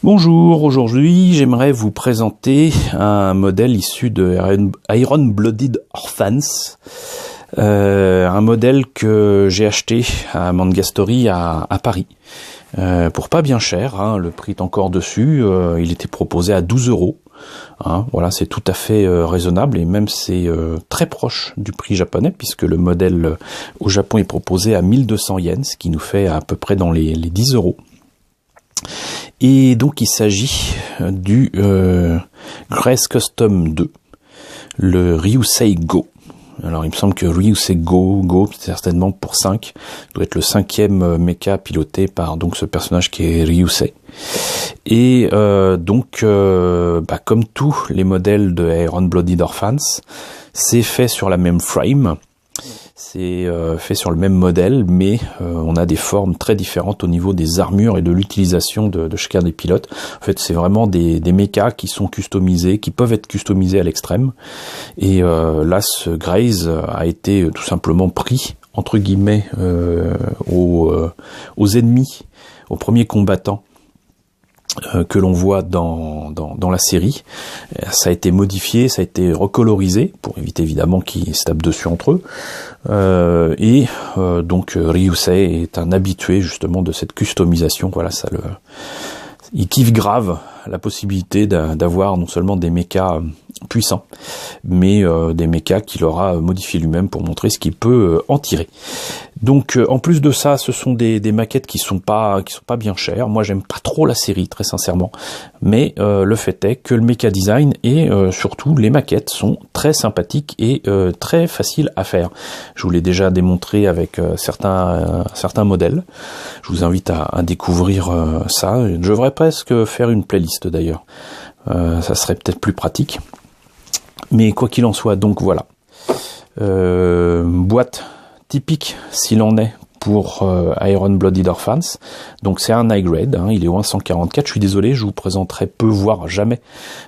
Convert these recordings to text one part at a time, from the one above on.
Bonjour, aujourd'hui j'aimerais vous présenter un modèle issu de Iron Blooded Orphans, un modèle que j'ai acheté à Mangastory à Paris, pour pas bien cher, hein, le prix est encore dessus, il était proposé à 12 €. Hein, voilà, c'est tout à fait raisonnable et même c'est très proche du prix japonais puisque le modèle au Japon est proposé à 1200 yens, ce qui nous fait à peu près dans les 10 €. Et donc il s'agit du Grace Custom 2, le Ryusei Go. Alors il me semble que Ryusei Go certainement pour 5, doit être le 5e mecha piloté par donc ce personnage qui est Ryusei. Et comme tous les modèles de Iron Blooded Orphans, c'est fait sur la même frame. C'est fait sur le même modèle, mais on a des formes très différentes au niveau des armures et de l'utilisation de chacun des pilotes. En fait, c'est vraiment des mechas qui sont customisés, qui peuvent être customisés à l'extrême. Et là, ce Grace a été tout simplement pris, entre guillemets, aux ennemis, aux premiers combattants que l'on voit dans la série. Ça a été modifié, ça a été recolorisé pour éviter évidemment qu'ils se tapent dessus entre eux. Donc Ryusei est un habitué justement de cette customisation. Voilà, il kiffe grave la possibilité d'avoir non seulement des mechas puissants, mais des mechas qu'il aura modifié lui-même pour montrer ce qu'il peut en tirer. Donc en plus de ça, ce sont des maquettes qui sont pas bien chères. Moi j'aime pas trop la série très sincèrement, mais le fait est que le mecha design et surtout les maquettes sont très sympathiques et très faciles à faire. Je vous l'ai déjà démontré avec certains modèles. Je vous invite à découvrir ça. Je devrais presque faire une playlist d'ailleurs. Ça serait peut-être plus pratique. Mais quoi qu'il en soit, donc voilà. Boîte typique s'il en est pour Iron Blooded Orphans. Donc c'est un high grade, hein, il est au 144. Je suis désolé, je vous présenterai peu, voire jamais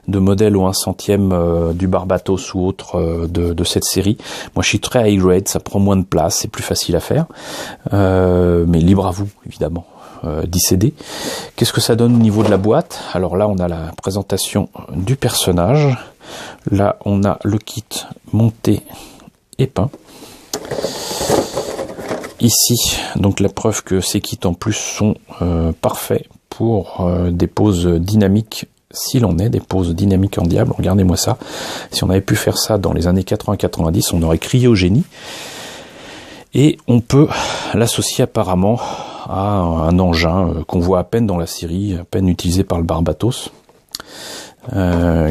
de modèle au 1/100 du Barbatos ou autre de cette série. Moi je suis très high grade, ça prend moins de place, c'est plus facile à faire. Mais libre à vous, évidemment. d'y céder. Qu'est-ce que ça donne au niveau de la boîte? Alors là on a la présentation du personnage, là on a le kit monté et peint. Ici donc la preuve que ces kits en plus sont parfaits pour des poses dynamiques, s'il en est, des poses dynamiques en diable. Regardez-moi ça, si on avait pu faire ça dans les années 80-90, on aurait crié au génie. Et on peut l'associer apparemment à un engin qu'on voit à peine dans la série, à peine utilisé par le Barbatos,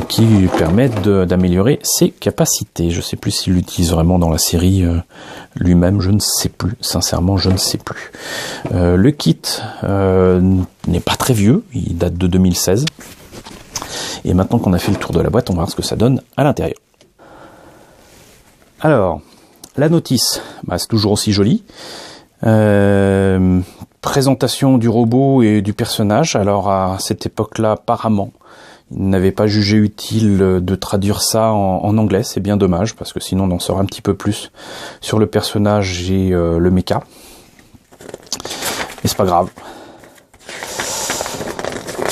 qui lui permet d'améliorer ses capacités. Je ne sais plus s'il l'utilise vraiment dans la série lui-même, je ne sais plus, sincèrement je ne sais plus. Le kit n'est pas très vieux, il date de 2016. Et maintenant qu'on a fait le tour de la boîte, on va voir ce que ça donne à l'intérieur. Alors, la notice, c'est toujours aussi joli. Présentation du robot et du personnage. Alors à cette époque-là, apparemment, ils n'avaient pas jugé utile de traduire ça en anglais. C'est bien dommage, parce que sinon on en saura un petit peu plus sur le personnage et le mecha. Mais c'est pas grave.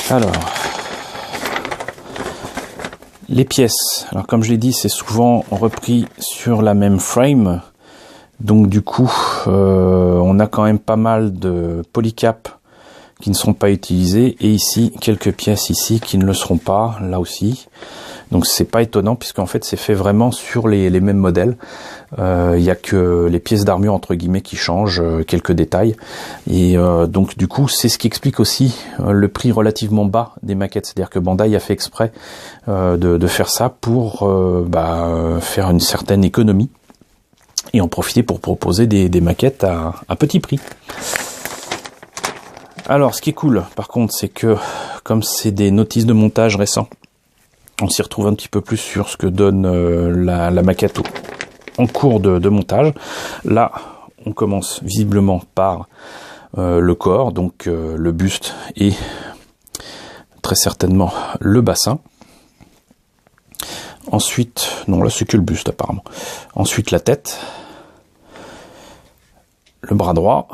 Alors, les pièces. Alors comme je l'ai dit, c'est souvent repris sur la même frame. Donc du coup, on a quand même pas mal de polycap qui ne seront pas utilisés. Et ici, quelques pièces ici qui ne le seront pas, là aussi. Donc c'est pas étonnant, puisqu'en fait c'est fait vraiment sur les mêmes modèles. Il y a que les pièces d'armure entre guillemets qui changent, quelques détails. Et donc du coup, c'est ce qui explique aussi le prix relativement bas des maquettes. C'est-à-dire que Bandai a fait exprès de faire ça pour faire une certaine économie. Et en profiter pour proposer des maquettes à petit prix. Alors, ce qui est cool, par contre, c'est que, comme c'est des notices de montage récents, on s'y retrouve un petit peu plus sur ce que donne la maquette en cours de montage. Là, on commence visiblement par le corps, donc le buste et très certainement le bassin. Ensuite, non là c'est que le buste apparemment. Ensuite la tête, le bras droit,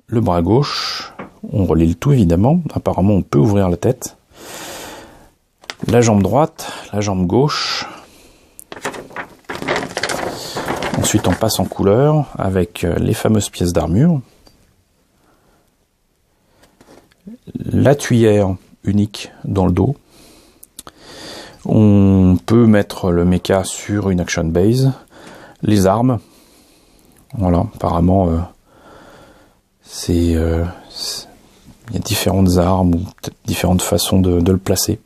le bras gauche, on relaie le tout évidemment. Apparemment on peut ouvrir la tête. la jambe droite, la jambe gauche. Ensuite on passe en couleur avec les fameuses pièces d'armure. La tuyère unique dans le dos. On peut mettre le mecha sur une action base. Les armes. Voilà, apparemment il y a différentes armes ou peut-être différentes façons de le placer.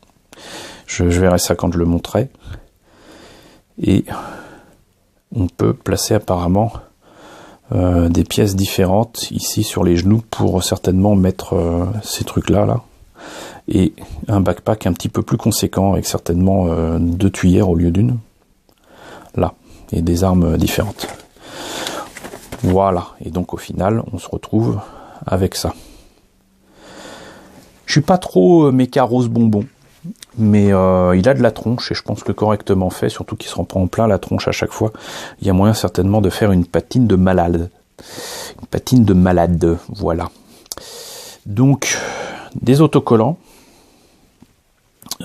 Je verrai ça quand je le montrerai. Et on peut placer apparemment des pièces différentes ici sur les genoux pour certainement mettre ces trucs là. Et un backpack un petit peu plus conséquent avec certainement 2 tuyères au lieu d'une. Là, et des armes différentes. Voilà, et donc au final, on se retrouve avec ça. Je suis pas trop méca rose bonbon, mais il a de la tronche et je pense que correctement fait, surtout qu'il se reprend en plein la tronche à chaque fois. Il y a moyen certainement de faire une patine de malade. Une patine de malade, voilà. Donc, des autocollants.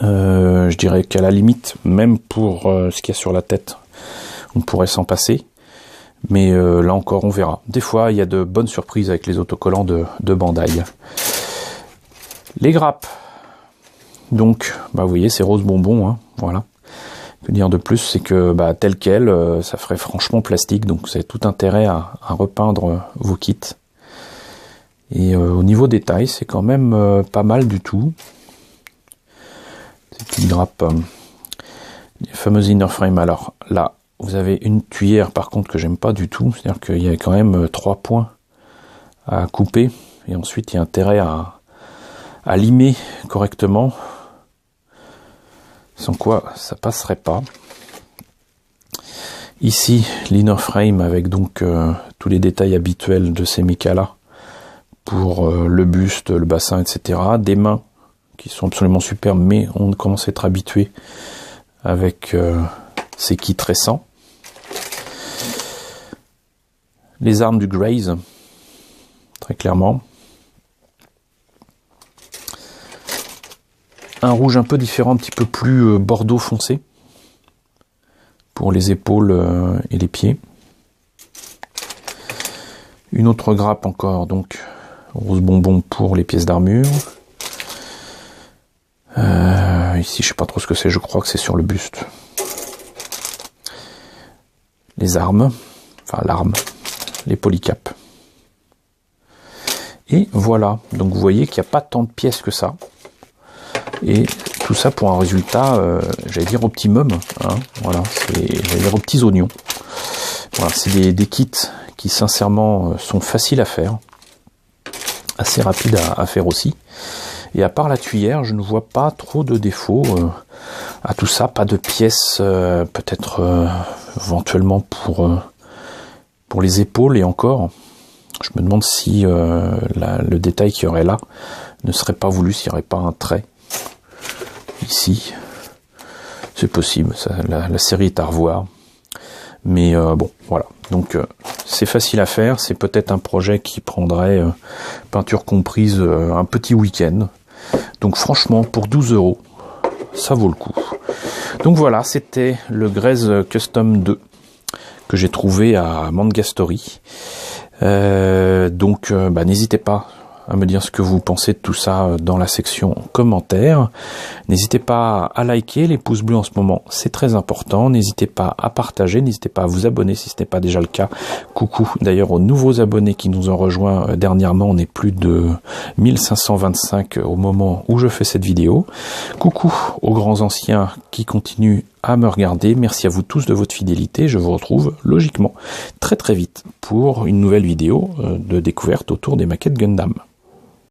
Je dirais qu'à la limite, même pour ce qu'il y a sur la tête, on pourrait s'en passer. Mais là encore, on verra. Des fois, il y a de bonnes surprises avec les autocollants de Bandai. Les grappes. Donc, vous voyez, c'est rose bonbon. Hein, voilà. Que dire de plus, c'est que tel quel, ça ferait franchement plastique. Donc, c'est tout intérêt à repeindre vos kits. Et au niveau des tailles, c'est quand même pas mal du tout. Ces petites grappes. Les fameuses inner frame. Alors là, vous avez une tuyère par contre que j'aime pas du tout, c'est-à-dire qu'il y a quand même 3 points à couper et ensuite il y a intérêt à limer correctement, sans quoi ça passerait pas. Ici l'inner frame avec donc tous les détails habituels de ces mechas là pour le buste, le bassin, etc. Des mains qui sont absolument superbes, mais on commence à être habitué avec ces kits récents. Les armes du Graze, très clairement. Un rouge un peu différent, un petit peu plus bordeaux foncé pour les épaules et les pieds. Une autre grappe encore, donc rose bonbon pour les pièces d'armure. Ici, je sais pas trop ce que c'est, je crois que c'est sur le buste. Les armes, enfin l'arme, les polycaps. Et voilà, donc vous voyez qu'il n'y a pas tant de pièces que ça. Et tout ça pour un résultat, j'allais dire optimum. Hein, voilà, j'allais dire aux petits oignons. Voilà, c'est des kits qui sincèrement sont faciles à faire. Assez rapides à faire aussi. Et à part la tuyère, je ne vois pas trop de défauts à tout ça. Pas de pièces peut-être éventuellement pour les épaules et encore. Je me demande si le détail qu'il y aurait là ne serait pas voulu, s'il n'y aurait pas un trait ici. C'est possible, la série est à revoir. Mais bon, voilà. Donc c'est facile à faire. C'est peut-être un projet qui prendrait, peinture comprise, un petit week-end. Donc franchement, pour 12 €, ça vaut le coup. Donc voilà, c'était le Graze Custom 2 que j'ai trouvé à Manga Story. Donc n'hésitez pas à me dire ce que vous pensez de tout ça dans la section commentaires. N'hésitez pas à liker, les pouces bleus en ce moment, c'est très important. N'hésitez pas à partager, n'hésitez pas à vous abonner si ce n'est pas déjà le cas. Coucou d'ailleurs aux nouveaux abonnés qui nous ont rejoints dernièrement, on est plus de 1525 au moment où je fais cette vidéo. Coucou aux grands anciens qui continuent à me regarder. Merci à vous tous de votre fidélité. Je vous retrouve logiquement très vite pour une nouvelle vidéo de découverte autour des maquettes Gundam.